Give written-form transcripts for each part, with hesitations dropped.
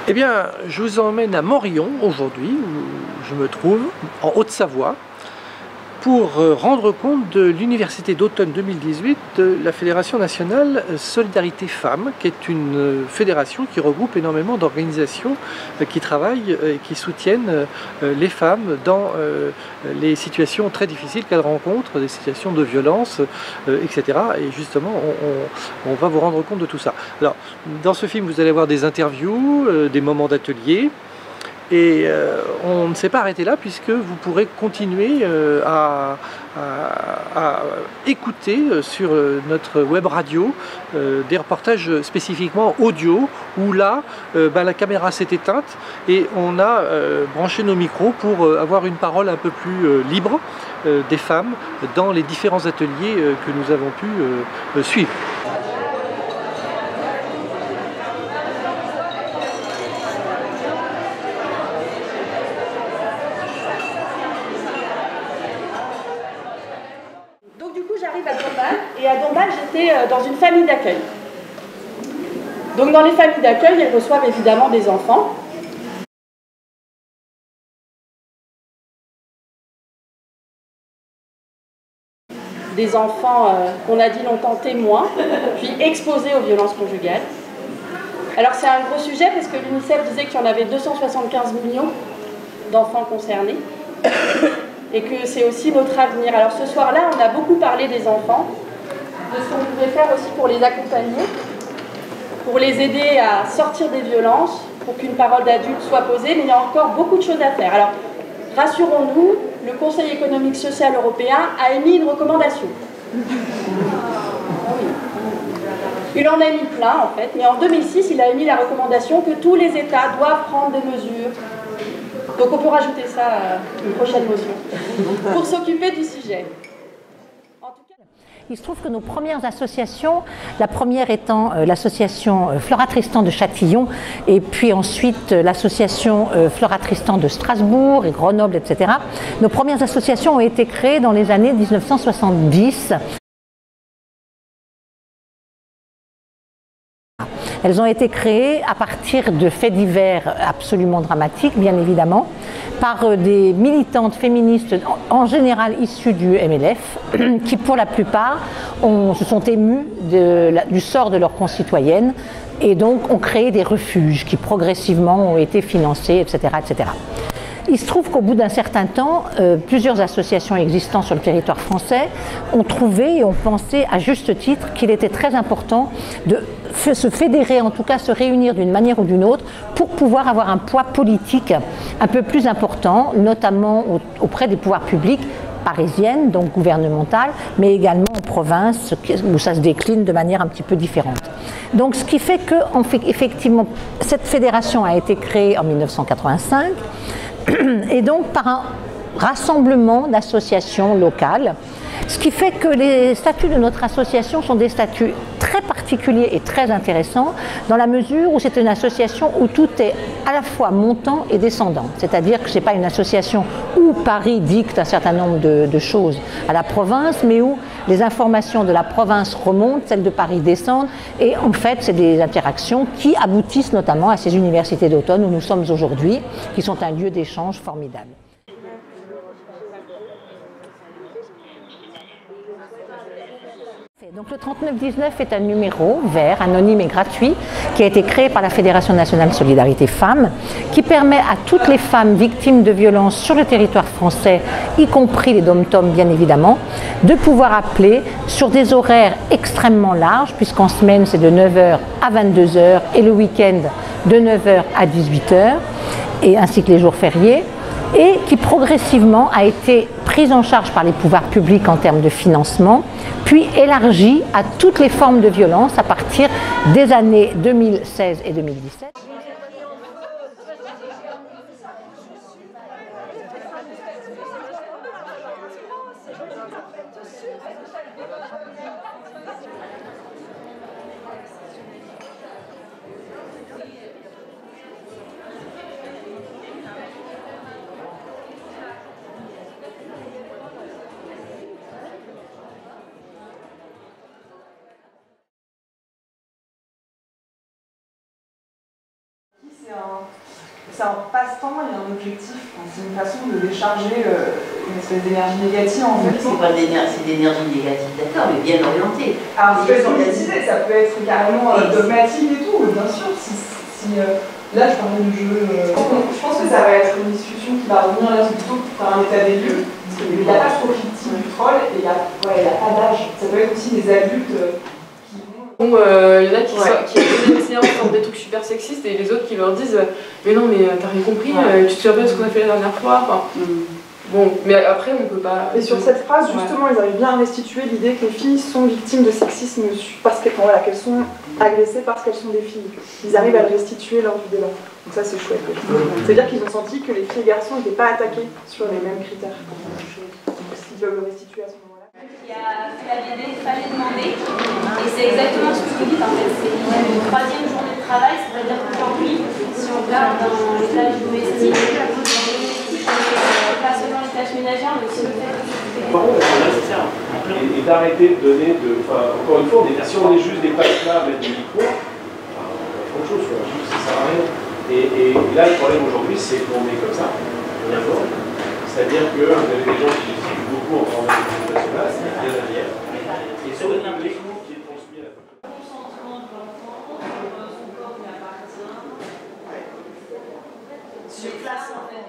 Eh bien, je vous emmène à Morillon aujourd'hui, où je me trouve, en Haute-Savoie, pour rendre compte de l'Université d'automne 2018 de la Fédération nationale Solidarité Femmes, qui est une fédération qui regroupe énormément d'organisations qui travaillent et qui soutiennent les femmes dans les situations très difficiles qu'elles rencontrent, des situations de violence, etc. Et justement, on va vous rendre compte de tout ça. Alors, dans ce film, vous allez voir des interviews, des moments d'atelier. Et on ne s'est pas arrêté là puisque vous pourrez continuer à écouter sur notre web radio des reportages spécifiquement audio où là la caméra s'est éteinte et on a branché nos micros pour avoir une parole un peu plus libre des femmes dans les différents ateliers que nous avons pu suivre. J'arrive à Dombasle et à Dombasle j'étais dans une famille d'accueil. Donc dans les familles d'accueil, elles reçoivent évidemment des enfants. Des enfants qu'on a dit longtemps témoins, puis exposés aux violences conjugales. Alors c'est un gros sujet parce que l'UNICEF disait qu'il y en avait 275 millions d'enfants concernés. Et que c'est aussi notre avenir. Alors ce soir-là, on a beaucoup parlé des enfants, de ce qu'on pouvait faire aussi pour les accompagner, pour les aider à sortir des violences, pour qu'une parole d'adulte soit posée, mais il y a encore beaucoup de choses à faire. Alors, rassurons-nous, le Conseil économique social européen a émis une recommandation. Il en a mis plein, en fait, mais en 2006, il a émis la recommandation que tous les États doivent prendre des mesures. Donc on peut rajouter ça à une prochaine motion, pour s'occuper du sujet. Il se trouve que nos premières associations, la première étant l'association Flora Tristan de Châtillon, et puis ensuite l'association Flora Tristan de Strasbourg et Grenoble, etc. Nos premières associations ont été créées dans les années 1970. Elles ont été créées à partir de faits divers absolument dramatiques, bien évidemment, par des militantes féministes, en général issues du MLF, qui pour la plupart se sont émues du sort de leurs concitoyennes et donc ont créé des refuges qui progressivement ont été financés, etc. etc. Il se trouve qu'au bout d'un certain temps, plusieurs associations existant sur le territoire français ont trouvé et ont pensé à juste titre qu'il était très important de se fédérer, en tout cas se réunir d'une manière ou d'une autre pour pouvoir avoir un poids politique un peu plus important, notamment auprès des pouvoirs publics parisiennes, donc gouvernementales, mais également en province où ça se décline de manière un petit peu différente. Donc ce qui fait que, effectivement, cette fédération a été créée en 1985 et donc par un rassemblement d'associations locales, ce qui fait que les statuts de notre association sont des statuts très particuliers et très intéressants dans la mesure où c'est une association où tout est à la fois montant et descendant. C'est-à-dire que ce n'est pas une association où Paris dicte un certain nombre de choses à la province, mais où les informations de la province remontent, celles de Paris descendent, et en fait c'est des interactions qui aboutissent notamment à ces universités d'automne où nous sommes aujourd'hui, qui sont un lieu d'échange formidable. Donc le 3919 est un numéro vert, anonyme et gratuit, qui a été créé par la Fédération nationale Solidarité Femmes, qui permet à toutes les femmes victimes de violences sur le territoire français, y compris les dom-toms bien évidemment, de pouvoir appeler sur des horaires extrêmement larges, puisqu'en semaine c'est de 9h à 22h et le week-end de 9h à 18h, et ainsi que les jours fériés, et qui progressivement a été prise en charge par les pouvoirs publics en termes de financement, puis élargie à toutes les formes de violence à partir des années 2016 et 2017. c'est un passe-temps et un objectif. Enfin, c'est une façon de décharger une espèce d'énergie négative en fait. C'est pas d'énergie négative, d'accord, mais bien orientée. Alors, ça peut être organisé, ça peut être carrément dogmatique et tout, bien sûr. Là, je parlais du jeu. Je pense que ça va être une discussion qui va revenir là, c'est plutôt par un état des lieux. Parce qu'il n'y a pas trop de victimes du troll et il n'y a pas d'âge. Ça peut être aussi des adultes qui vont. Bon, il y en a qui ont une séance dans des trucs super sexistes et les autres qui leur disent mais non, mais t'as rien compris, tu te souviens pas de ce qu'on a fait la dernière fois. Enfin, bon, mais après, on peut pas. Et sur cette phrase, justement, ils arrivent bien à restituer l'idée que les filles sont victimes de sexisme parce qu'elles sont agressées parce qu'elles sont des filles. Ils arrivent à le restituer lors du débat. Donc ça, c'est chouette. C'est-à-dire qu'ils ont senti que les filles et garçons n'étaient pas attaqués sur les mêmes critères. Donc s'ils peuvent le restituer à ce moment-là. Qui a fait la BD, il fallait demander. Et c'est exactement ce que vous dites en fait. C'est une troisième journée de travail, c'est-à-dire qu'aujourd'hui, si on regarde dans les tâches domestiques, pas seulement les tâches ménagères, mais aussi le fait de et d'arrêter de donner encore une fois, si on est juste des pages là avec des micros, autre chose, ça sert à rien. Et là, le problème aujourd'hui, c'est qu'on est comme ça. D'accord. C'est-à-dire que vous avez des gens qui discutent beaucoup en France nationale, c'est bien à dire. Et sur le discours qui est transmis à la consentement de l'enfant, son corps lui appartient. Sur place, en fait.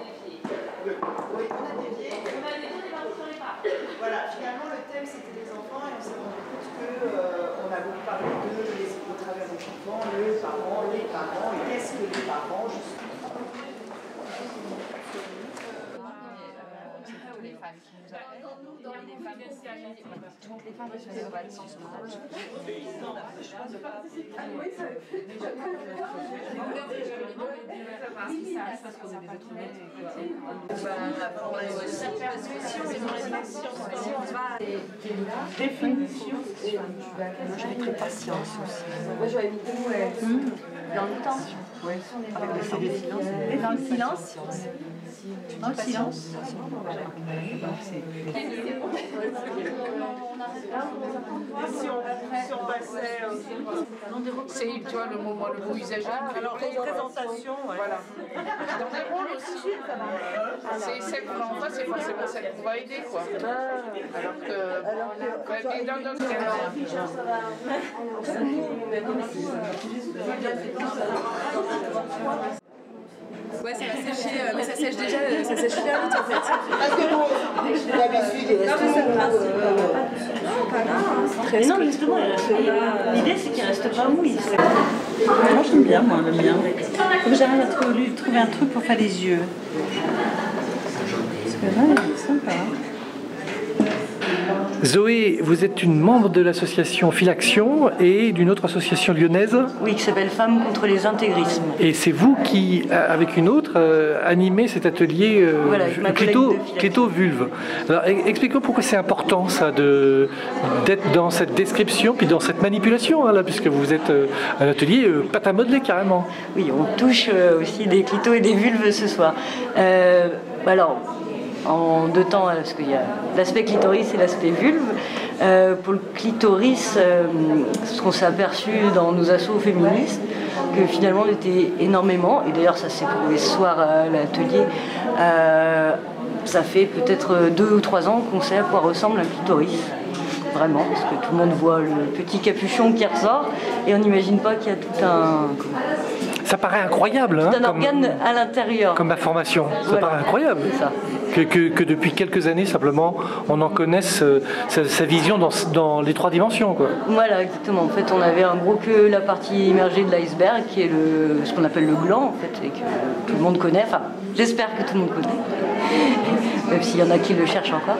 Oui, on a dévié. On a dévié sur les parts. Voilà, finalement le thème c'était les enfants et on s'est rendu compte qu'on a beaucoup parlé au travers des enfants, les parents, et qu'est-ce que les parents justement. Les femmes qui nous appellent, toutes les femmes qui nous appellent sans se Définition. Je mettrais patience aussi. Moi j'aurais mis deux mots dans le temps. Oui, avec le silence. Dans le silence. Dans le silence. Si on passait. C'est, tu vois, le moment le mot usagé. Alors, représentation, voilà. Dans les rôles aussi. C'est celle qu'on a en face, c'est forcément celle qu'on va aider, quoi. Alors que. Ouais, ça va sécher, mais ça sèche déjà, ça sèche bien vite en fait. Parce que bon, d'habitude, il reste Mais non, justement, l'idée c'est qu'il reste pas mouillé. Moi j'aime bien, moi, le mien. Faut que j'arrive à trouver un truc pour faire les yeux. Parce que là, il est sympa. Zoé, vous êtes une membre de l'association Filaction et d'une autre association lyonnaise. Oui, qui s'appelle Femmes contre les intégrismes. Et c'est vous qui, avec une autre, animez cet atelier Voilà, avec ma collègue de Filaction. Clito-vulve. Alors, expliquez-moi pourquoi c'est important ça d'être dans cette description puis dans cette manipulation, hein, là, puisque vous êtes un atelier pâte à modeler carrément. Oui, on touche aussi des clitos et des vulves ce soir. Alors, en deux temps, parce qu'il y a l'aspect clitoris et l'aspect vulve. Pour le clitoris, ce qu'on s'est aperçu dans nos assos féministes, que finalement on était énormément, et d'ailleurs ça s'est prouvé ce soir à l'atelier, ça fait peut-être 2 ou 3 ans qu'on sait à quoi ressemble un clitoris. Vraiment, parce que tout le monde voit le petit capuchon qui ressort, et on n'imagine pas qu'il y a tout un... Ça paraît incroyable, hein, un organe à l'intérieur. Comme information, ça Voilà. paraît incroyable. C'est ça. Que depuis quelques années, simplement, on en connaisse sa vision dans les 3 dimensions, quoi. Voilà, exactement. En fait, on avait en gros que la partie immergée de l'iceberg, qui est ce qu'on appelle le gland, en fait, et que tout le monde connaît. Enfin, j'espère que tout le monde connaît, même s'il y en a qui le cherchent encore.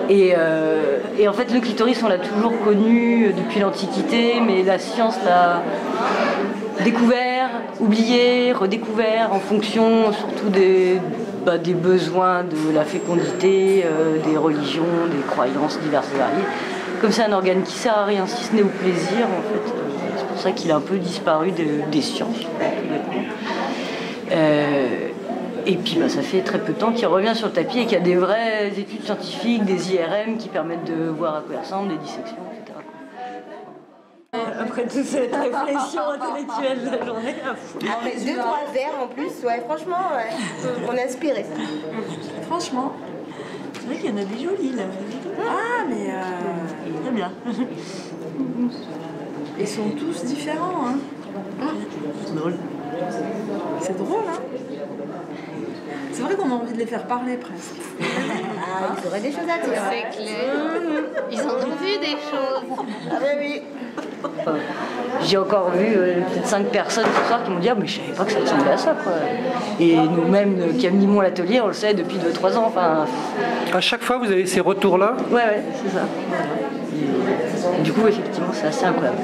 Et en fait, le clitoris, on l'a toujours connu depuis l'Antiquité, mais la science l'a découvert, oublié, redécouvert en fonction surtout des besoins de la fécondité, des religions, des croyances diverses et variées. Comme c'est un organe qui sert à rien si ce n'est au plaisir, en fait, c'est pour ça qu'il a un peu disparu des sciences. Et puis ça fait très peu de temps qu'il revient sur le tapis et qu'il y a des vraies études scientifiques, des IRM qui permettent de voir à quoi ressemblent les dissections, etc. après toute cette réflexion intellectuelle de la journée. Après 2-3 verres en plus, ouais, franchement, ouais, on est inspiré. Franchement, c'est vrai qu'il y en a des jolis là. Ah, mais très bien. Ils sont tous différents, hein. C'est drôle. C'est drôle, hein. C'est vrai qu'on a envie de les faire parler presque. Ah, ils auraient des choses à dire. C'est clair. Ils ont vu des choses. Ah ben oui. J'ai encore vu peut-être 5 personnes ce soir qui m'ont dit ah mais je savais pas que ça ressemblait à ça quoi. Et nous-mêmes qui animons l'atelier, on le sait depuis 2-3 ans. Enfin... À chaque fois vous avez ces retours-là? Ouais, c'est ça. Et du coup effectivement c'est assez incroyable.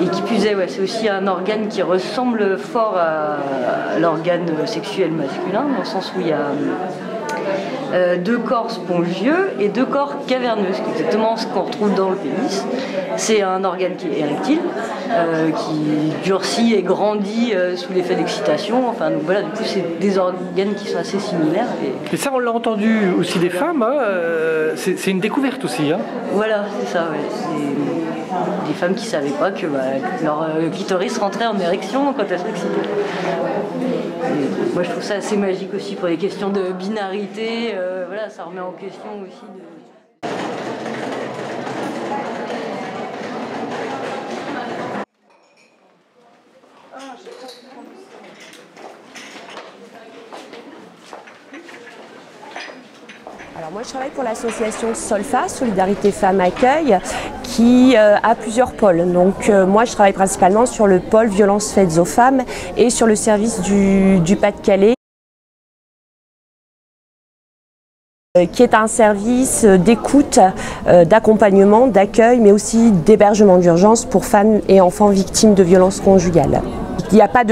Et qui plus est, ouais, c'est aussi un organe qui ressemble fort à l'organe sexuel masculin, dans le sens où il y a 2 corps spongieux et 2 corps caverneux, ce qui est exactement ce qu'on retrouve dans le pénis. C'est un organe qui est érectile, qui durcit et grandit sous l'effet d'excitation. Enfin, donc voilà, du coup, c'est des organes qui sont assez similaires. Et ça, on l'a entendu aussi des femmes, hein, c'est une découverte aussi. Hein. Voilà, c'est ça, ouais. Des femmes qui ne savaient pas que leur clitoris rentrait en érection quand elles sont excitées. Moi je trouve ça assez magique aussi pour les questions de binarité, voilà, ça remet en question aussi. Alors moi je travaille pour l'association Solfa, Solidarité Femmes Accueil, qui a plusieurs pôles. Donc moi je travaille principalement sur le pôle violences faites aux femmes et sur le service du Pas-de-Calais, qui est un service d'écoute, d'accompagnement, d'accueil, mais aussi d'hébergement d'urgence pour femmes et enfants victimes de violences conjugales. Il n'y a pas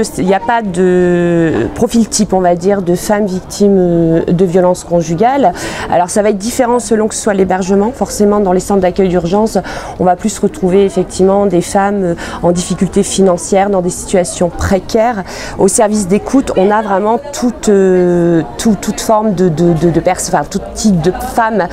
de profil type, on va dire, de femmes victimes de violences conjugales. Alors ça va être différent selon que ce soit l'hébergement. Forcément, dans les centres d'accueil d'urgence, on va plus retrouver effectivement des femmes en difficulté financière, dans des situations précaires. Au service d'écoute, on a vraiment toute forme de personnes, enfin tout type de femmes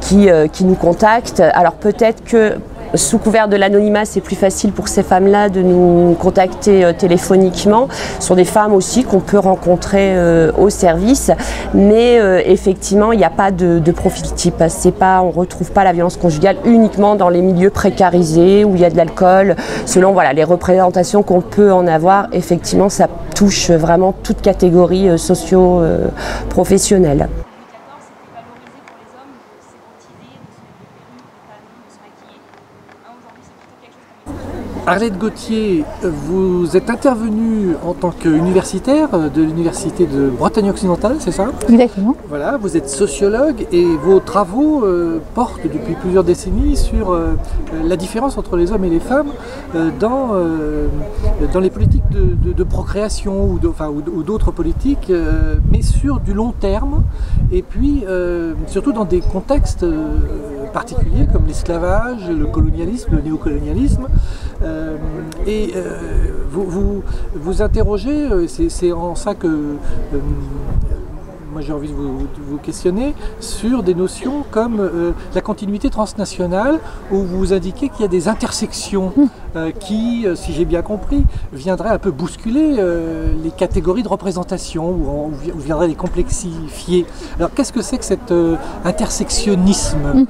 qui nous contactent. Alors peut-être que sous couvert de l'anonymat, c'est plus facile pour ces femmes-là de nous contacter téléphoniquement. Ce sont des femmes aussi qu'on peut rencontrer au service, mais effectivement, il n'y a pas de profil type. On ne retrouve pas la violence conjugale uniquement dans les milieux précarisés où il y a de l'alcool. Selon les représentations qu'on peut en avoir, effectivement, ça touche vraiment toute catégorie socio-professionnelle. Arlette Gauthier, vous êtes intervenue en tant qu'universitaire de l'université de Bretagne occidentale, c'est ça? Exactement. Voilà, vous êtes sociologue et vos travaux portent depuis plusieurs décennies sur la différence entre les hommes et les femmes dans les politiques de procréation ou d'autres politiques, mais sur du long terme et puis surtout dans des contextes particuliers comme l'esclavage, le colonialisme, le néocolonialisme. Vous interrogez, c'est en ça que moi j'ai envie de vous questionner sur des notions comme la continuité transnationale, où vous indiquez qu'il y a des intersections qui, si j'ai bien compris, viendraient un peu bousculer les catégories de représentation, ou viendraient les complexifier. Alors qu'est-ce que c'est que cet intersectionnisme?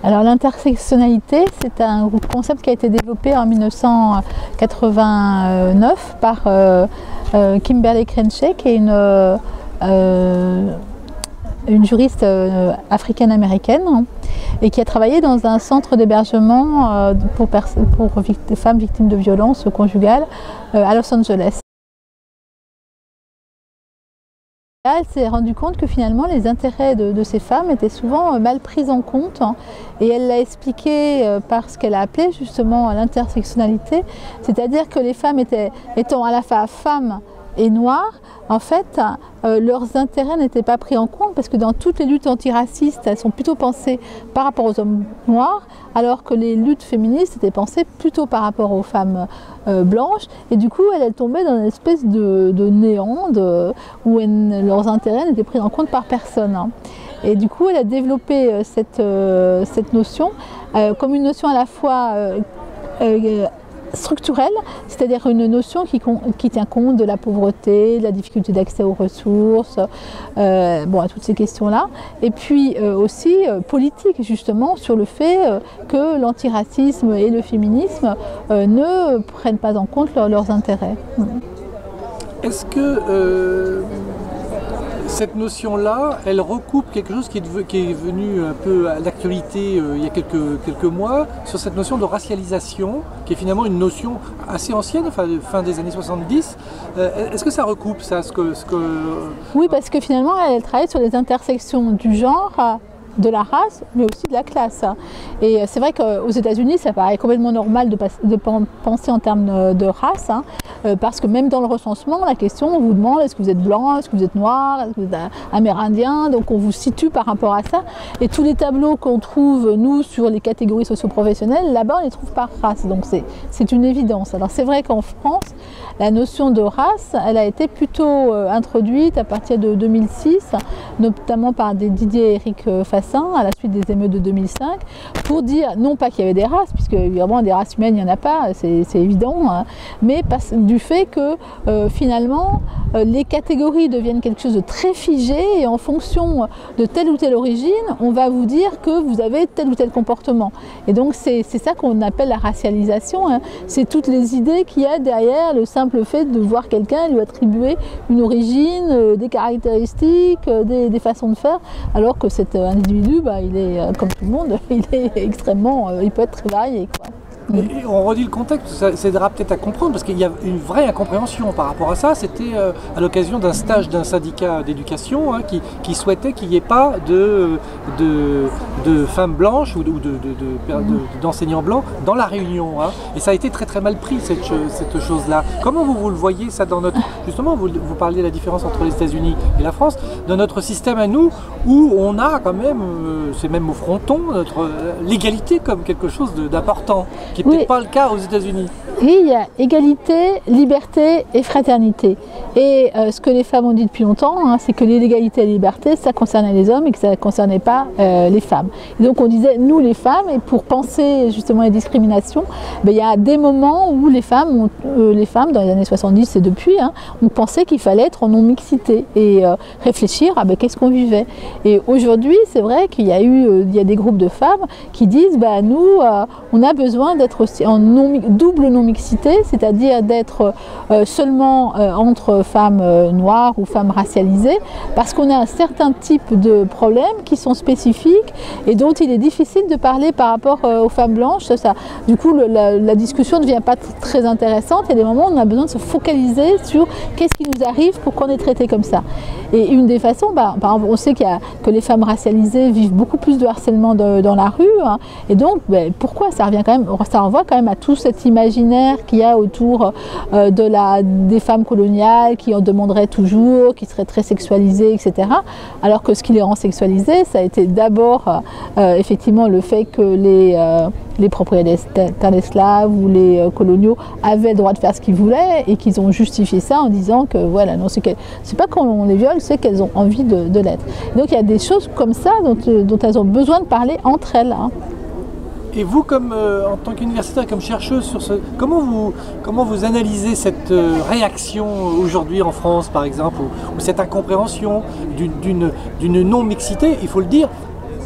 Alors l'intersectionnalité, c'est un concept qui a été développé en 1989 par Kimberlé Crenshaw, qui est une juriste africaine-américaine et qui a travaillé dans un centre d'hébergement pour femmes victimes de violences conjugales à Los Angeles. Là, elle s'est rendue compte que finalement les intérêts de ces femmes étaient souvent mal pris en compte, et elle l'a expliqué par ce qu'elle a appelé justement l'intersectionnalité, c'est-à-dire que les femmes étant à la fois femmes et noires, en fait, leurs intérêts n'étaient pas pris en compte parce que dans toutes les luttes antiracistes, elles sont plutôt pensées par rapport aux hommes noirs, alors que les luttes féministes étaient pensées plutôt par rapport aux femmes blanches. Et du coup, elle tombait dans une espèce de néant où leurs intérêts n'étaient pris en compte par personne. Et du coup, elle a développé cette notion comme une notion à la fois structurelle, c'est-à-dire une notion qui tient compte de la pauvreté, de la difficulté d'accès aux ressources, bon, à toutes ces questions-là, et puis aussi politique, justement, sur le fait que l'antiracisme et le féminisme ne prennent pas en compte leurs intérêts. Est-ce que cette notion-là, elle recoupe quelque chose qui est venu un peu à l'actualité il y a quelques mois, sur cette notion de racialisation, qui est finalement une notion assez ancienne, enfin, fin des années 70. Est-ce que ça recoupe ça, Oui, parce que finalement, elle travaille sur les intersections du genre, de la race, mais aussi de la classe. Et c'est vrai qu'aux États-Unis, ça paraît complètement normal de penser en termes de race, hein, parce que même dans le recensement, la question, on vous demande est-ce que vous êtes blanc, est-ce que vous êtes noir, est-ce que vous êtes amérindien, donc on vous situe par rapport à ça. Et tous les tableaux qu'on trouve, nous, sur les catégories socio-professionnelles, là-bas, on les trouve par race, donc c'est une évidence. Alors c'est vrai qu'en France, la notion de race, elle a été plutôt introduite à partir de 2006, notamment par Didier et Éric Fassin, à la suite des émeutes de 2005, pour dire, non pas qu'il y avait des races, puisque évidemment des races humaines, il n'y en a pas, c'est évident, hein, mais du fait que finalement, les catégories deviennent quelque chose de très figé, et en fonction de telle ou telle origine, on va vous dire que vous avez tel ou tel comportement. Et donc c'est ça qu'on appelle la racialisation, hein. C'est toutes les idées qu'il y a derrière le simple fait de voir quelqu'un lui attribuer une origine, des caractéristiques, des façons de faire, alors que cet individu, bah, il est comme tout le monde, il est extrêmement, il peut être très varié, quoi. Et on redit le contexte, ça aidera peut-être à comprendre, parce qu'il y a une vraie incompréhension par rapport à ça. C'était à l'occasion d'un stage d'un syndicat d'éducation, hein, qui souhaitait qu'il n'y ait pas de femmes blanches ou d'enseignants blancs dans la réunion. Hein. Et ça a été très très mal pris, cette chose-là. Comment vous le voyez ça dans notre... Justement, vous parliez de la différence entre les États-Unis et la France, dans notre système à nous, où on a quand même, c'est même au fronton, l'égalité comme quelque chose d'important. Qui n'est peut-être pas le cas aux États-Unis. Oui, il y a égalité, liberté et fraternité. Et ce que les femmes ont dit depuis longtemps, hein, c'est que l'égalité et la liberté, ça concernait les hommes et que ça ne concernait pas les femmes. Et donc on disait, nous les femmes, et pour penser justement les discriminations, ben, il y a des moments où les femmes, dans les années 70 et depuis, hein, on pensait qu'il fallait être en non-mixité et réfléchir à ben, qu'est-ce qu'on vivait. Et aujourd'hui, c'est vrai qu'il y a des groupes de femmes qui disent, ben, nous, on a besoin d'être aussi en double non-mixité, c'est-à-dire d'être seulement entre femmes noires ou femmes racialisées, parce qu'on a un certain type de problèmes qui sont spécifiques et dont il est difficile de parler par rapport aux femmes blanches. Du coup, la discussion ne devient pas très intéressante. Il y a des moments où on a besoin de se focaliser sur qu'est-ce qui nous arrive pour qu'on est traité comme ça. Et une des façons, par exemple, on sait que les femmes racialisées vivent beaucoup plus de harcèlement dans la rue, hein, et donc pourquoi ça renvoie quand même à tout cet imaginaire qu'il y a autour des femmes coloniales qui en demanderaient toujours, qui seraient très sexualisées, etc. Alors que ce qui les rend sexualisées, ça a été d'abord effectivement le fait que les propriétaires d'esclaves ou les coloniaux avaient le droit de faire ce qu'ils voulaient et qu'ils ont justifié ça en disant que voilà, non, c'est pas qu'on les viole, c'est qu'elles ont envie de l'être. Donc il y a des choses comme ça dont elles ont besoin de parler entre elles. Hein. Et vous, en tant qu'universitaire, comme chercheuse, comment vous analysez cette réaction aujourd'hui en France, par exemple, ou cette incompréhension d'une non-mixité, il faut le dire,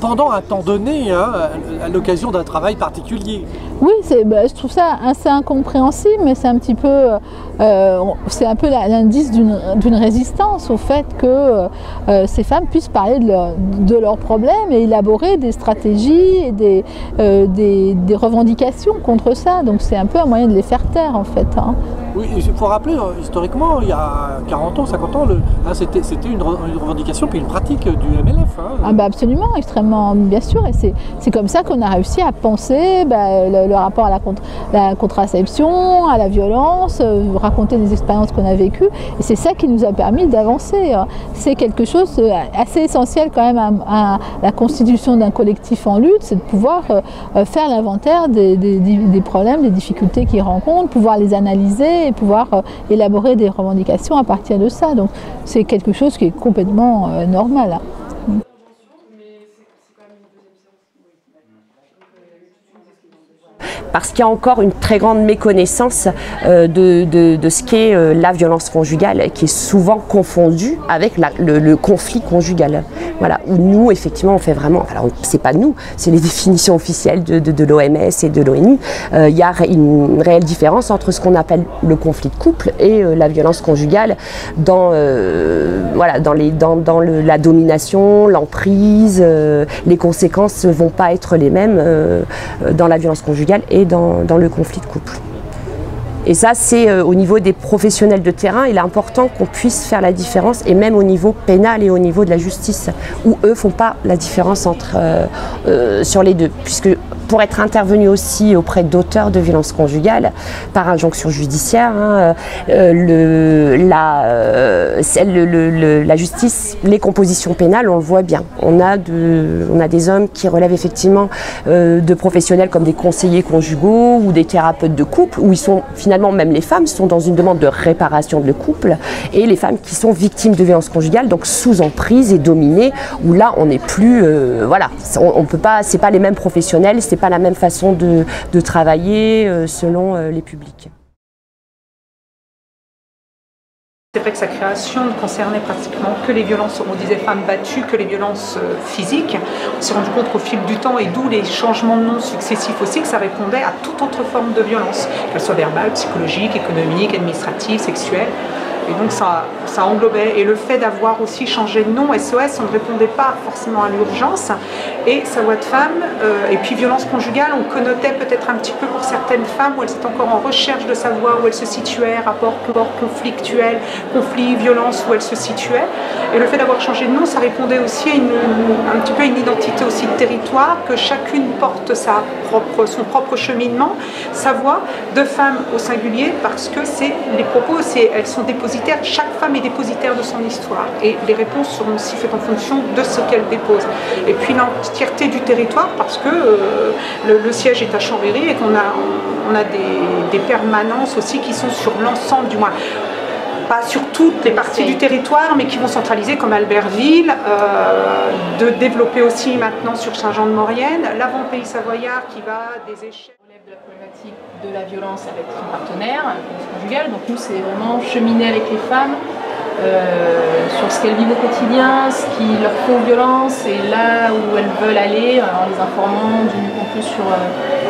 pendant un temps donné, hein, à l'occasion d'un travail particulier? Oui, je trouve ça assez incompréhensible, mais c'est un petit peu, c'est un peu l'indice d'une résistance au fait que ces femmes puissent parler de leurs problèmes et élaborer des stratégies et des revendications contre ça. Donc c'est un peu un moyen de les faire taire en fait. Hein. Oui, il faut rappeler, historiquement, il y a 40 ans, 50 ans, c'était une revendication puis une pratique du MLF. Hein. Ah bah absolument, extrêmement, bien sûr, et c'est comme ça qu'on a réussi à penser le rapport à la contraception, à la violence, raconter les expériences qu'on a vécues, et c'est ça qui nous a permis d'avancer. C'est quelque chose assez essentiel quand même à la constitution d'un collectif en lutte, c'est de pouvoir faire l'inventaire des problèmes, des difficultés qu'ils rencontrent, pouvoir les analyser et pouvoir élaborer des revendications à partir de ça. Donc c'est quelque chose qui est complètement normal. parce qu'il y a encore une très grande méconnaissance de ce qu'est la violence conjugale, qui est souvent confondue avec le conflit conjugal. Voilà, où nous, effectivement, on fait vraiment, alors c'est pas nous, c'est les définitions officielles de l'OMS et de l'ONU. Il y a une réelle différence entre ce qu'on appelle le conflit de couple et la violence conjugale dans, voilà, dans la domination, l'emprise. Les conséquences ne vont pas être les mêmes dans la violence conjugale et dans le conflit de couple. Et ça, c'est au niveau des professionnels de terrain, il est important qu'on puisse faire la différence, et même au niveau pénal et au niveau de la justice, où eux ne font pas la différence sur les deux. Puisque pour être intervenu aussi auprès d'auteurs de violences conjugales, par injonction judiciaire, hein, la justice, les compositions pénales, on le voit bien. On a des hommes qui relèvent effectivement de professionnels comme des conseillers conjugaux ou des thérapeutes de couple, où ils sont finalement, même les femmes sont dans une demande de réparation de le couple, et les femmes qui sont victimes de violences conjugales, donc sous emprise et dominées, où là on n'est plus, voilà, on peut pas, c'est pas les mêmes professionnels, c'est pas la même façon de travailler selon les publics. C'est vrai que sa création ne concernait pratiquement que les violences, on disait femmes battues, que les violences physiques. On s'est rendu compte qu'au fil du temps, et d'où les changements de nom successifs aussi, que ça répondait à toute autre forme de violence, qu'elle soit verbale, psychologique, économique, administrative, sexuelle. Et donc ça englobait. Et le fait d'avoir aussi changé de nom, SOS, on ne répondait pas forcément à l'urgence. Et Sa voix de femme, et puis violence conjugale, on connotait peut-être un petit peu pour certaines femmes où elles étaient encore en recherche de savoir où elles se situaient, rapport conflictuel, conflit, violence, où elles se situaient. Et le fait d'avoir changé de nom, ça répondait aussi à un petit peu à une identité aussi de territoire, que chacune porte son propre cheminement, sa voix de femme au singulier, parce que les propos, elles sont dépositaires. Chaque femme est dépositaire de son histoire et les réponses seront aussi faites en fonction de ce qu'elle dépose. Et puis l'entièreté du territoire, parce que le siège est à Chambéry et qu'on a des permanences aussi qui sont sur l'ensemble, du moins pas sur toutes les parties du territoire, mais qui vont centraliser comme Albertville, de développer aussi maintenant sur Saint-Jean-de-Maurienne, l'avant-pays savoyard qui va des échelles. De la problématique de la violence avec son partenaire, la violence conjugale. Donc nous, c'est vraiment cheminer avec les femmes sur ce qu'elles vivent au quotidien, ce qui leur fait violence et là où elles veulent aller, en les informant en plus sur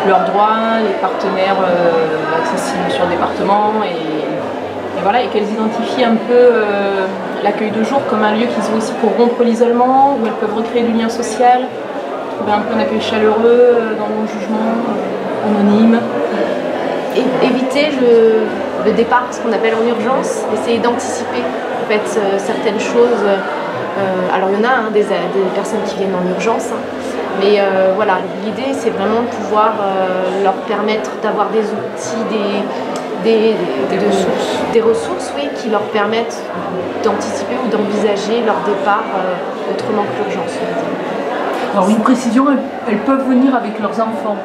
leurs droits, les partenaires accessibles sur le département et voilà, et qu'elles identifient un peu l'accueil de jour comme un lieu qui se veut aussi pour rompre l'isolement, où elles peuvent recréer du lien social, trouver un peu un accueil chaleureux dans le jugement. Anonyme. Et éviter le départ, ce qu'on appelle en urgence, essayer d'anticiper en fait, certaines choses. Alors il y en a des personnes qui viennent en urgence, mais voilà, l'idée c'est vraiment de pouvoir leur permettre d'avoir des outils, des ressources oui, qui leur permettent d'anticiper ou d'envisager leur départ autrement que l'urgence. Alors une précision, elles peuvent venir avec leurs enfants.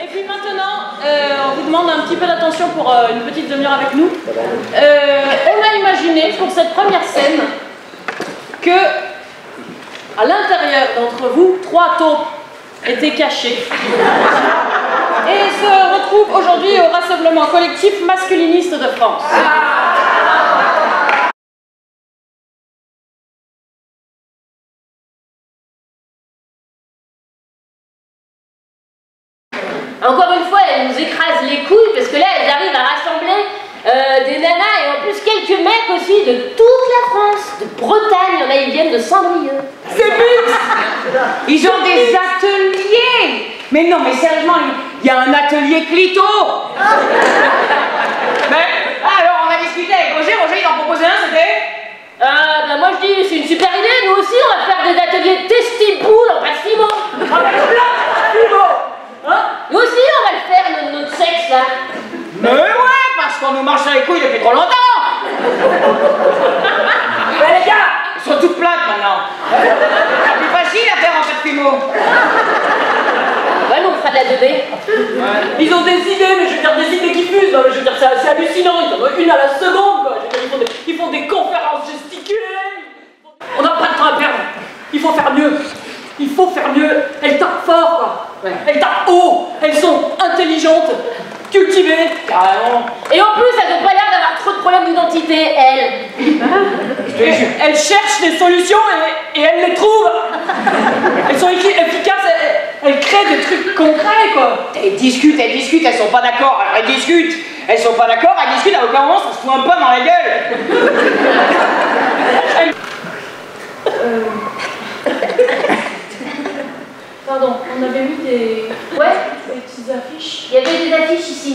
Et puis maintenant, on vous demande un petit peu d'attention pour une petite demi-heure avec nous. On a imaginé pour cette première scène que à l'intérieur d'entre vous, 3 taupes étaient cachés et se retrouvent aujourd'hui au Rassemblement collectif masculiniste de France. Encore une fois, elles nous écrasent les couilles parce que là, elles arrivent à rassembler des nanas et en plus quelques mecs aussi de toute la France, de Bretagne, il y en a, ils viennent de Saint-Brieuc. C'est buts. Ils ont des ateliers. Mais non, mais sérieusement, il y a un atelier clito. Mais alors, on a discuté avec Roger, il en proposait un, c'était bah moi je dis, c'est une super idée, nous aussi on va faire des ateliers de testiboule en pastimo. Hein? Nous aussi on va le faire, notre sexe là. Mais ouais, parce qu'on nous marche sur les couilles depuis trop longtemps. Mais les gars, ils sont toutes plates maintenant. C'est plus facile à faire en pastimo. Ouais, mais on fera de la 2D. Ils ont des idées, mais je veux dire des idées qui fusent. Non, mais je veux dire, c'est hallucinant. Ils en ont une à la seconde, quoi. Ils font des conférences gesticulées. On n'a pas de temps à perdre. Il faut faire mieux. Il faut faire mieux. Elles tapent fort, quoi. Elles tapent haut. Elles sont intelligentes, cultivées. Carrément. Et en plus, elles n'ont pas l'air d'avoir trop de problèmes d'identité, elles. Elles cherchent des solutions et elles les trouvent. Elles sont efficaces, elles créent des trucs concrets, quoi. Elles discutent, elles sont pas d'accord, alors elles discutent. Elles sont pas d'accord, elles discutent, à aucun moment ça se fout un pas dans la gueule. Pardon, on avait mis des petites affiches. Il y avait des affiches ici.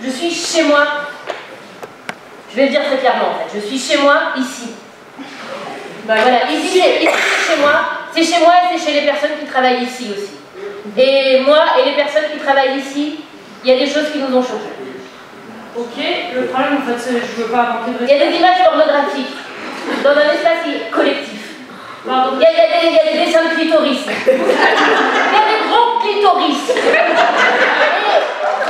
Je suis chez moi. Je vais le dire très clairement en fait. Je suis chez moi ici. Voilà, ici c'est chez moi. C'est chez moi et c'est chez les personnes qui travaillent ici aussi. Et moi et les personnes qui travaillent ici, il y a des choses qui nous ont choqués. Ok, le problème en fait c'est que je veux pas inventer de... Il y a des images pornographiques dans un espace collectif. Pardon. Il y a des dessins de clitoris. Il y a des gros clitoris.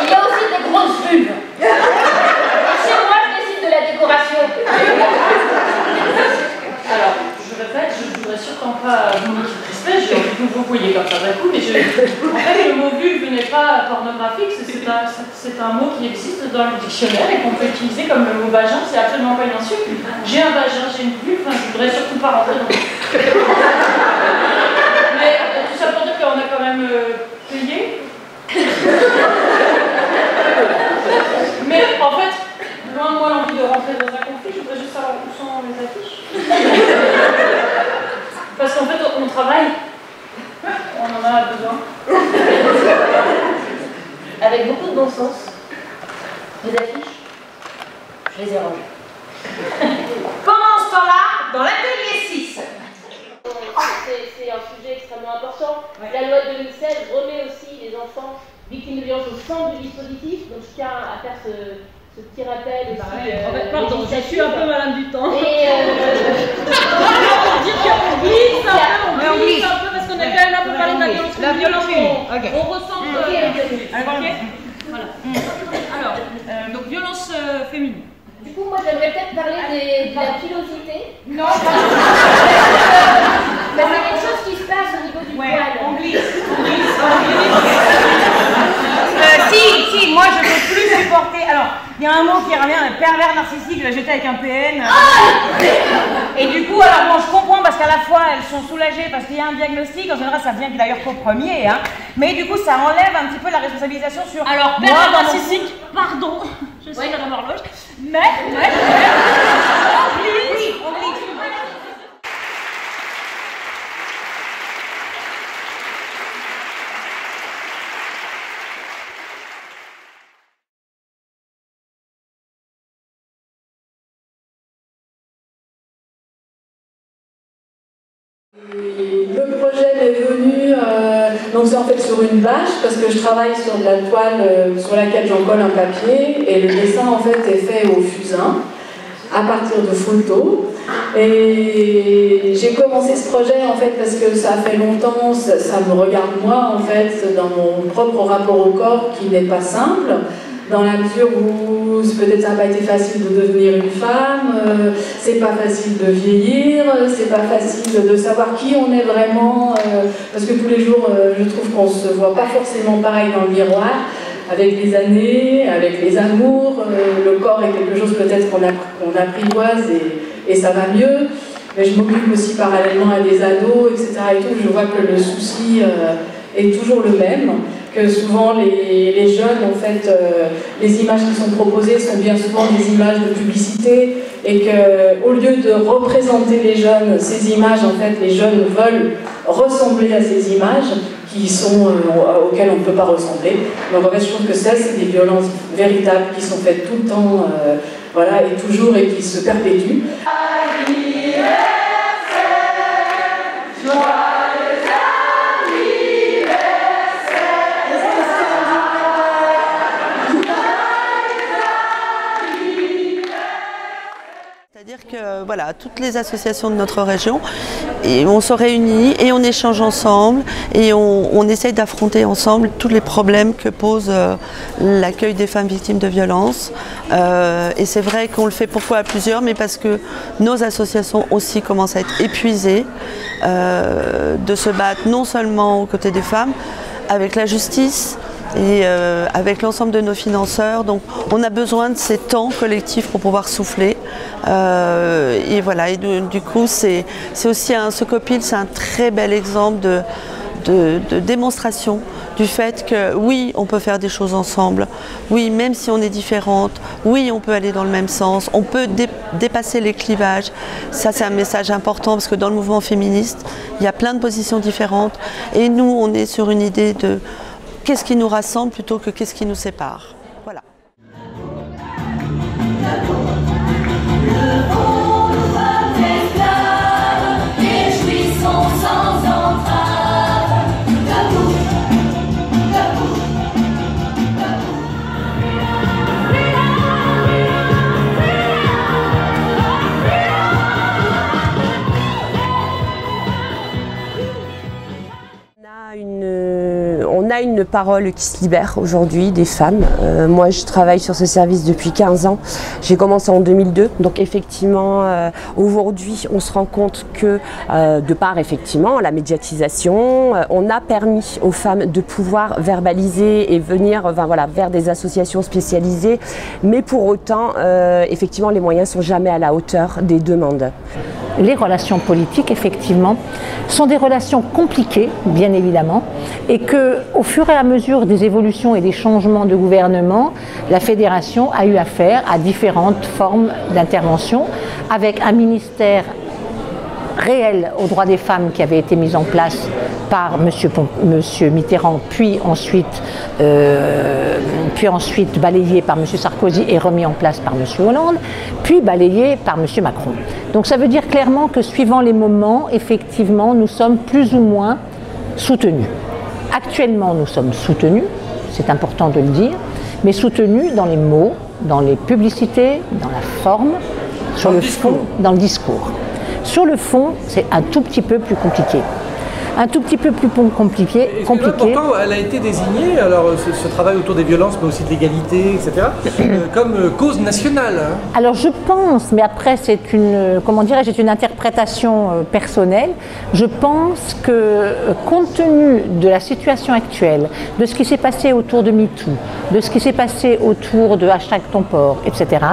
Et il y a aussi des grosses vulves. Et chez moi, je décide de la décoration. Alors, je répète, je voudrais sûrement pas vous manquer de respect, j'ai envie que vous vous voyez comme ça d'un coup, mais en fait le mot vulve n'est pas pornographique, c'est un mot qui existe dans le dictionnaire et qu'on peut utiliser comme le mot vagin, c'est absolument pas une insulte. J'ai un vagin, j'ai une vulve, enfin, je voudrais surtout pas rentrer dans mais tout ça pour dire qu'on a quand même payé. Mais en fait, loin de moi l'envie de rentrer dans un conflit, je voudrais juste savoir où sont les affiches. Parce qu'en fait, on travaille, on en a besoin. Avec beaucoup de bon sens, les affiches, je les ai rangées. Pendant ce temps-là, dans l'atelier 6. C'est un sujet extrêmement important. La loi de 2016 remet aussi les enfants victimes de violences au centre du dispositif. Donc je tiens à faire ce petit rappel aussi. En fait, pardon, je suis un peu malade du temps. Et dire qu'on glisse un peu parce qu'on est quand même là pour parler de la violence. On ressent. Voilà. Alors, donc violence féminine. Du coup, moi j'aimerais peut-être parler de la pilosité. Non, c'est quelque chose qui se passe au niveau du poil. On glisse. Si, moi je peux plus supporter. Alors, il y a un mot qui revient, un pervers narcissique, l'a jeté avec un PN. Et du coup, alors bon, je comprends parce qu'à la fois elles sont soulagées parce qu'il y a un diagnostic, en général ça vient d'ailleurs qu'au premier, hein. Mais du coup ça enlève un petit peu la responsabilisation sur. Alors, pervers narcissique, pardon, je suis Madame Horloge, mais. On glisse. Le projet m'est venu donc c'est en fait sur une bâche parce que je travaille sur de la toile sur laquelle j'en colle un papier et le dessin en fait est fait au fusain à partir de photos et j'ai commencé ce projet en fait parce que ça fait longtemps, ça me regarde moi en fait dans mon propre rapport au corps qui n'est pas simple dans la mesure où peut-être ça n'a pas été facile de devenir une femme, c'est pas facile de vieillir, c'est pas facile de savoir qui on est vraiment, parce que tous les jours je trouve qu'on se voit pas forcément pareil dans le miroir, avec les années, avec les amours, le corps est quelque chose peut-être qu'on apprivoise et ça va mieux, mais je m'occupe aussi parallèlement à des ados, etc. et tout, je vois que le souci est toujours le même, que souvent les jeunes, en fait, les images qui sont proposées sont bien souvent des images de publicité, et qu'au lieu de représenter les jeunes, ces images, en fait, les jeunes veulent ressembler à ces images auxquelles on ne peut pas ressembler. Donc en fait, je trouve que ça, c'est des violences véritables qui sont faites tout le temps, voilà, et toujours, et qui se perpétuent. C'est-à-dire que voilà, toutes les associations de notre région, et on se réunit et on échange ensemble et on essaye d'affronter ensemble tous les problèmes que pose l'accueil des femmes victimes de violences. Et c'est vrai qu'on le fait pourquoi à plusieurs, mais parce que nos associations aussi commencent à être épuisées de se battre non seulement aux côtés des femmes, avec la justice, et avec l'ensemble de nos financeurs. Donc on a besoin de ces temps collectifs pour pouvoir souffler. Et voilà, et du coup c'est aussi ce Copil, c'est un très bel exemple de démonstration du fait que oui, on peut faire des choses ensemble, oui, même si on est différentes, oui, on peut aller dans le même sens, on peut dépasser les clivages. Ça, c'est un message important parce que dans le mouvement féministe, il y a plein de positions différentes et nous, on est sur une idée de qu'est-ce qui nous rassemble plutôt que qu'est-ce qui nous sépare. Voilà. On a une parole qui se libère aujourd'hui des femmes. Moi, je travaille sur ce service depuis 15 ans. J'ai commencé en 2002. Donc effectivement, aujourd'hui, on se rend compte que de par effectivement la médiatisation, on a permis aux femmes de pouvoir verbaliser et venir vers des associations spécialisées. Mais pour autant, effectivement, les moyens ne sont jamais à la hauteur des demandes. Les relations politiques, effectivement, sont des relations compliquées, bien évidemment, et qu'au fur et à mesure des évolutions et des changements de gouvernement, la Fédération a eu affaire à différentes formes d'intervention, avec un ministère réel aux droits des femmes qui avait été mis en place par M. Mitterrand, puis ensuite balayé par M. Sarkozy et remis en place par M. Hollande, puis balayé par M. Macron. Donc ça veut dire clairement que suivant les moments, effectivement, nous sommes plus ou moins soutenus. Actuellement, nous sommes soutenus, c'est important de le dire, mais soutenus dans les mots, dans les publicités, dans la forme, sur le fond, dans le discours. Sur le fond, c'est un tout petit peu plus compliqué. Un tout petit peu plus compliqué. Pourtant, elle a été désignée, alors ce travail autour des violences, mais aussi de l'égalité, etc., comme cause nationale. Hein. Alors je pense, mais après c'est une, comment dirais-je, c'est une interprétation personnelle. Je pense que compte tenu de la situation actuelle, de ce qui s'est passé autour de MeToo, de ce qui s'est passé autour de #Tonport, etc.,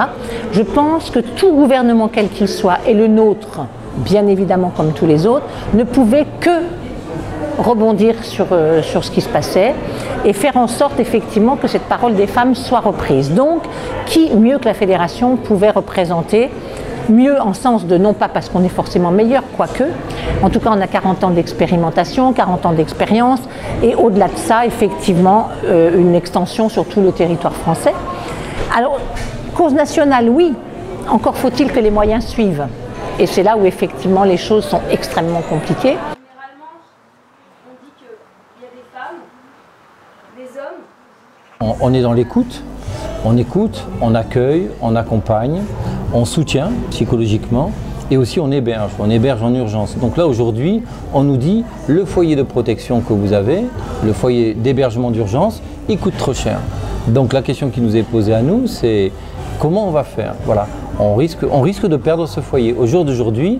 je pense que tout gouvernement quel qu'il soit, et le nôtre, bien évidemment comme tous les autres, ne pouvait que rebondir sur ce qui se passait et faire en sorte effectivement que cette parole des femmes soit reprise. Donc, qui mieux que la Fédération pouvait représenter, mieux en sens de non pas parce qu'on est forcément meilleur, quoique, en tout cas on a 40 ans d'expérimentation, 40 ans d'expérience et au-delà de ça, effectivement, une extension sur tout le territoire français. Alors, cause nationale, oui, encore faut-il que les moyens suivent. Et c'est là où effectivement les choses sont extrêmement compliquées. On est dans l'écoute, on accueille, on accompagne, on soutient psychologiquement et aussi on héberge en urgence. Donc là aujourd'hui, on nous dit le foyer de protection que vous avez, le foyer d'hébergement d'urgence, il coûte trop cher. Donc la question qui nous est posée à nous, c'est comment on va faire? Voilà, on risque de perdre ce foyer. Au jour d'aujourd'hui,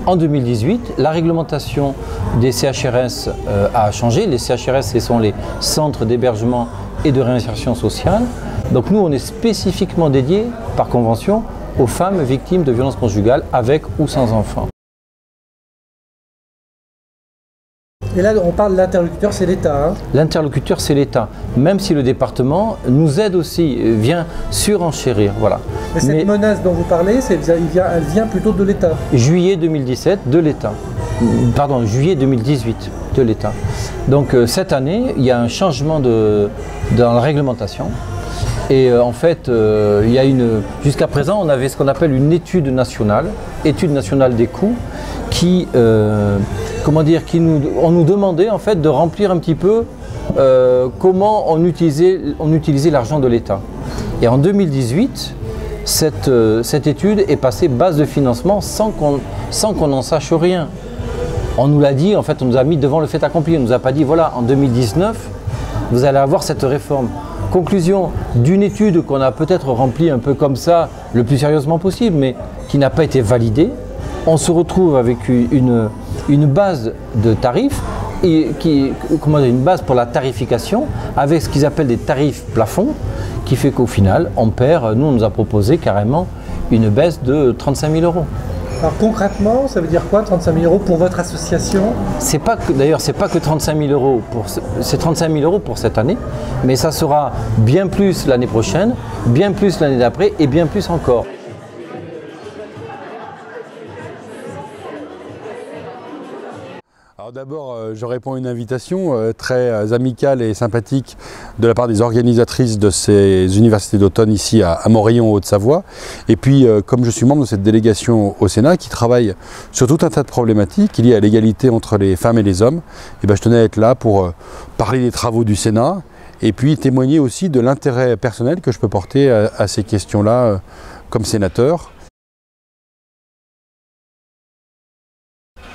en 2018, la réglementation des CHRS a changé. Les CHRS, ce sont les centres d'hébergement et de réinsertion sociale. Donc nous, on est spécifiquement dédié, par convention, aux femmes victimes de violences conjugales avec ou sans enfants. Et là, on parle de l'interlocuteur, c'est l'État. Hein. L'interlocuteur, c'est l'État. Même si le département nous aide aussi, vient surenchérir. Voilà. Mais cette menace dont vous parlez, elle vient plutôt de l'État. Juillet 2017, de l'État. Pardon, juillet 2018, de l'État. Donc cette année, il y a un changement dans la réglementation. Et en fait, il y a jusqu'à présent, on avait ce qu'on appelle une étude nationale des coûts, qui, on nous demandait en fait de remplir un petit peu comment on utilisait l'argent de l'État. Et en 2018, cette étude est passée base de financement sans qu'on n'en sache rien. On nous l'a dit, en fait, on nous a mis devant le fait accompli. On ne nous a pas dit, voilà, en 2019, vous allez avoir cette réforme. Conclusion d'une étude qu'on a peut-être remplie un peu comme ça, le plus sérieusement possible, mais qui n'a pas été validée. On se retrouve avec une base de tarifs, une base pour la tarification, avec ce qu'ils appellent des tarifs plafonds, qui fait qu'au final, on perd, nous on nous a proposé carrément une baisse de 35 000 €. Alors concrètement, ça veut dire quoi 35 000 € pour votre association? D'ailleurs, c'est pas que 35 000 €, c'est 35 000 € pour cette année, mais ça sera bien plus l'année prochaine, bien plus l'année d'après et bien plus encore. Alors d'abord, je réponds à une invitation très amicale et sympathique de la part des organisatrices de ces universités d'automne ici à Morillon, en Haute-Savoie. Et puis, comme je suis membre de cette délégation au Sénat qui travaille sur tout un tas de problématiques liées à l'égalité entre les femmes et les hommes, et je tenais à être là pour parler des travaux du Sénat et puis témoigner aussi de l'intérêt personnel que je peux porter à ces questions-là comme sénateur.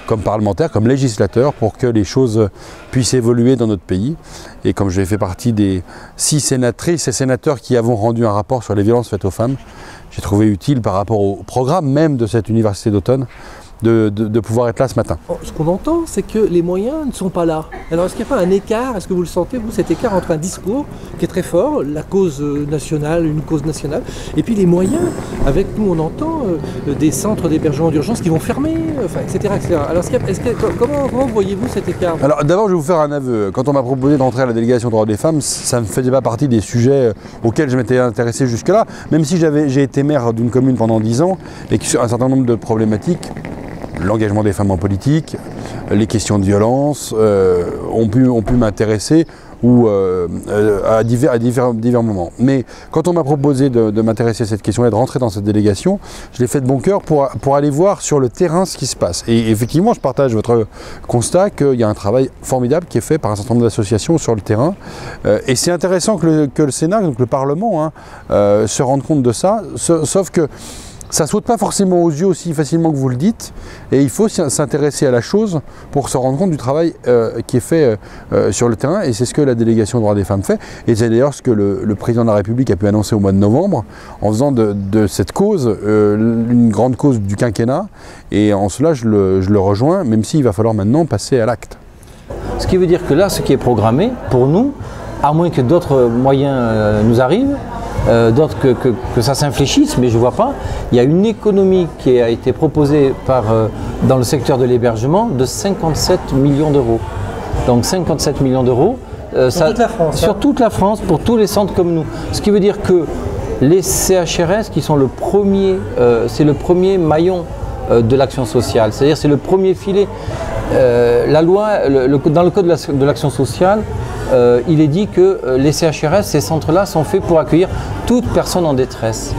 Comme parlementaire, comme législateur, pour que les choses puissent évoluer dans notre pays. Et comme j'ai fait partie des 6 sénatrices et sénateurs qui avons rendu un rapport sur les violences faites aux femmes, j'ai trouvé utile par rapport au programme même de cette université d'automne de pouvoir être là ce matin. Ce qu'on entend, c'est que les moyens ne sont pas là. Alors est-ce qu'il n'y a pas un écart, est-ce que vous le sentez, vous, cet écart entre un discours qui est très fort, la cause nationale, une cause nationale, et puis les moyens, avec nous on entend des centres d'hébergement d'urgence qui vont fermer, enfin, etc., etc. Alors comment voyez-vous cet écart? Alors d'abord je vais vous faire un aveu. Quand on m'a proposé d'entrer à la délégation droits des femmes, ça ne faisait pas partie des sujets auxquels je m'étais intéressé jusque-là, même si j'ai été maire d'une commune pendant 10 ans et que sur un certain nombre de problématiques, l'engagement des femmes en politique, les questions de violence ont pu m'intéresser à divers moments. Mais quand on m'a proposé de m'intéresser à cette question et de rentrer dans cette délégation, je l'ai fait de bon cœur pour aller voir sur le terrain ce qui se passe. Et effectivement, je partage votre constat qu'il y a un travail formidable qui est fait par un certain nombre d'associations sur le terrain. Et c'est intéressant que le Sénat, donc le Parlement, se rende compte de ça, sauf que ça ne saute pas forcément aux yeux aussi facilement que vous le dites, et il faut s'intéresser à la chose pour se rendre compte du travail qui est fait sur le terrain, et c'est ce que la délégation droits des femmes fait, et c'est d'ailleurs ce que le président de la République a pu annoncer au mois de novembre, en faisant de cette cause une grande cause du quinquennat, et en cela je le rejoins, même s'il va falloir maintenant passer à l'acte. Ce qui veut dire que là, ce qui est programmé, pour nous, à moins que d'autres moyens nous arrivent, que ça s'infléchisse, mais je ne vois pas. Il y a une économie qui a été proposée dans le secteur de l'hébergement de 57 millions d'euros. Donc 57 millions d'euros sur toute la France, pour tous les centres comme nous. Ce qui veut dire que les CHRS, qui sont c'est le premier maillon de l'action sociale, c'est-à-dire c'est le premier filet. La loi, dans le code de l'action sociale, il est dit que les CHRS, ces centres-là, sont faits pour accueillir toute personne en détresse.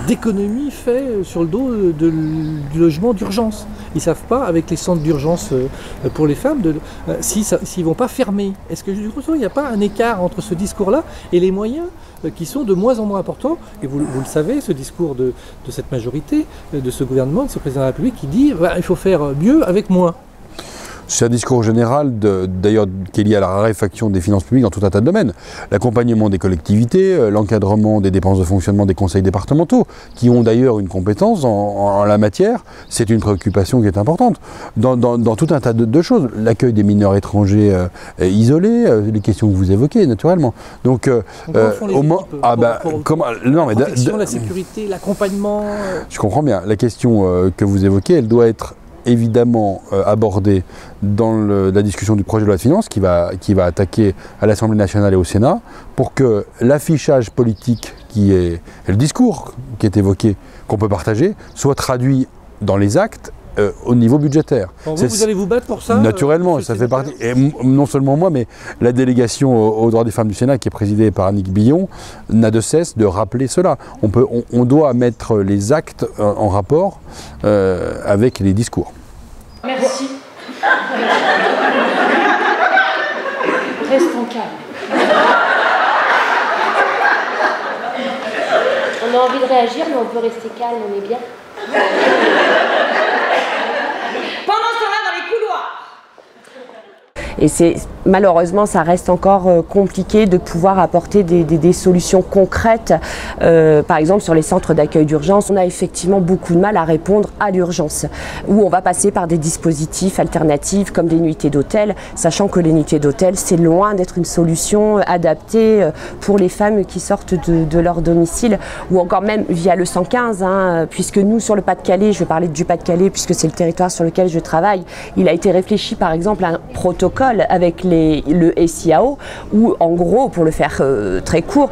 D'économie fait sur le dos du logement d'urgence. Ils ne savent pas, avec les centres d'urgence pour les femmes, s'ils ne vont pas fermer. Est-ce que il n'y a pas un écart entre ce discours-là et les moyens qui sont de moins en moins importants? Et vous le savez, ce discours de cette majorité, de ce gouvernement, de ce président de la République, qui dit il faut faire mieux avec moins. C'est un discours général, d'ailleurs, qui est lié à la raréfaction des finances publiques dans tout un tas de domaines. L'accompagnement des collectivités, l'encadrement des dépenses de fonctionnement des conseils départementaux, qui ont d'ailleurs une compétence en la matière, c'est une préoccupation qui est importante. Dans tout un tas de choses, l'accueil des mineurs étrangers isolés, les questions que vous évoquez, naturellement. Donc, la sécurité, l'accompagnement... Je comprends bien. La question que vous évoquez, elle doit être évidemment abordé dans la discussion du projet de loi de finances qui va attaquer à l'Assemblée nationale et au Sénat pour que l'affichage politique et le discours qui est évoqué, qu'on peut partager, soit traduit dans les actes au niveau budgétaire. Bon, vous allez vous battre pour ça? Naturellement, ça fait partie, et non seulement moi, mais la délégation aux droits des femmes du Sénat, qui est présidée par Annick Billon, n'a de cesse de rappeler cela. On doit mettre les actes en rapport avec les discours. Merci. Restons calmes. On a envie de réagir, mais on peut rester calme, on est bien. Pendant ce temps-là, dans les couloirs. Et malheureusement, ça reste encore compliqué de pouvoir apporter des solutions concrètes. Par exemple, sur les centres d'accueil d'urgence, on a effectivement beaucoup de mal à répondre à l'urgence, où on va passer par des dispositifs alternatifs comme des nuitées d'hôtel, sachant que les nuitées d'hôtel, c'est loin d'être une solution adaptée pour les femmes qui sortent de leur domicile, ou encore même via le 115, puisque nous, sur le Pas-de-Calais, je vais parler du Pas-de-Calais puisque c'est le territoire sur lequel je travaille, il a été réfléchi par exemple à un protocole avec le SIAO, où en gros, pour le faire très court,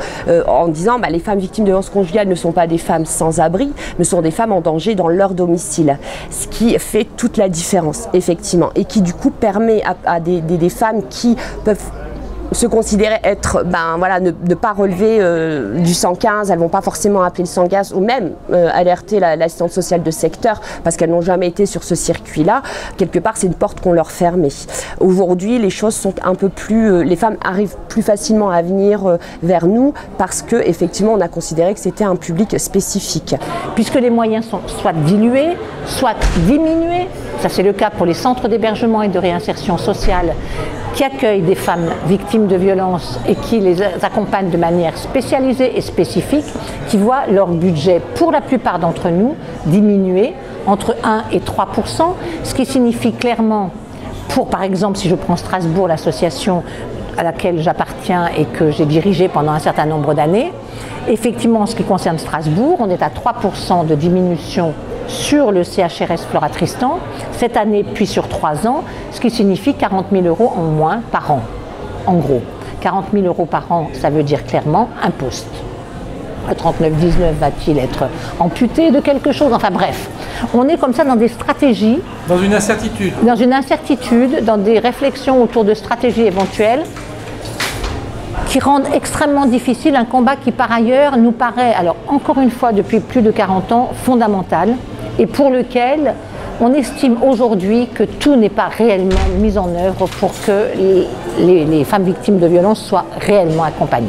en disant les femmes victimes de violences conjugales ne sont pas des femmes sans abri, mais sont des femmes en danger dans leur domicile. Ce qui fait toute la différence, effectivement, et qui du coup permet à des femmes qui peuvent se considérer être, ne pas relever du 115, elles ne vont pas forcément appeler le 115 ou même alerter l'assistante sociale de secteur parce qu'elles n'ont jamais été sur ce circuit-là. Quelque part, c'est une porte qu'on leur fermait. Aujourd'hui, les choses sont un peu plus... les femmes arrivent plus facilement à venir vers nous parce qu'effectivement, on a considéré que c'était un public spécifique. Puisque les moyens sont soit dilués, soit diminués, ça c'est le cas pour les centres d'hébergement et de réinsertion sociale qui accueillent des femmes victimes de violences et qui les accompagnent de manière spécialisée et spécifique, qui voient leur budget, pour la plupart d'entre nous, diminuer entre 1 et 3 %, ce qui signifie clairement, par exemple, si je prends Strasbourg, l'association à laquelle j'appartiens et que j'ai dirigée pendant un certain nombre d'années, effectivement, en ce qui concerne Strasbourg, on est à 3 % de diminution sur le CHRS Flora Tristan, cette année puis sur 3 ans, ce qui signifie 40 000 € en moins par an, en gros. 40 000 € par an, ça veut dire clairement un poste. Le 3919 va-t-il être amputé de quelque chose? Enfin bref, on est comme ça dans des stratégies. Dans une incertitude. Dans une incertitude, dans des réflexions autour de stratégies éventuelles qui rendent extrêmement difficile un combat qui par ailleurs nous paraît, alors encore une fois depuis plus de 40 ans, fondamental et pour lequel on estime aujourd'hui que tout n'est pas réellement mis en œuvre pour que les femmes victimes de violences soient réellement accompagnées.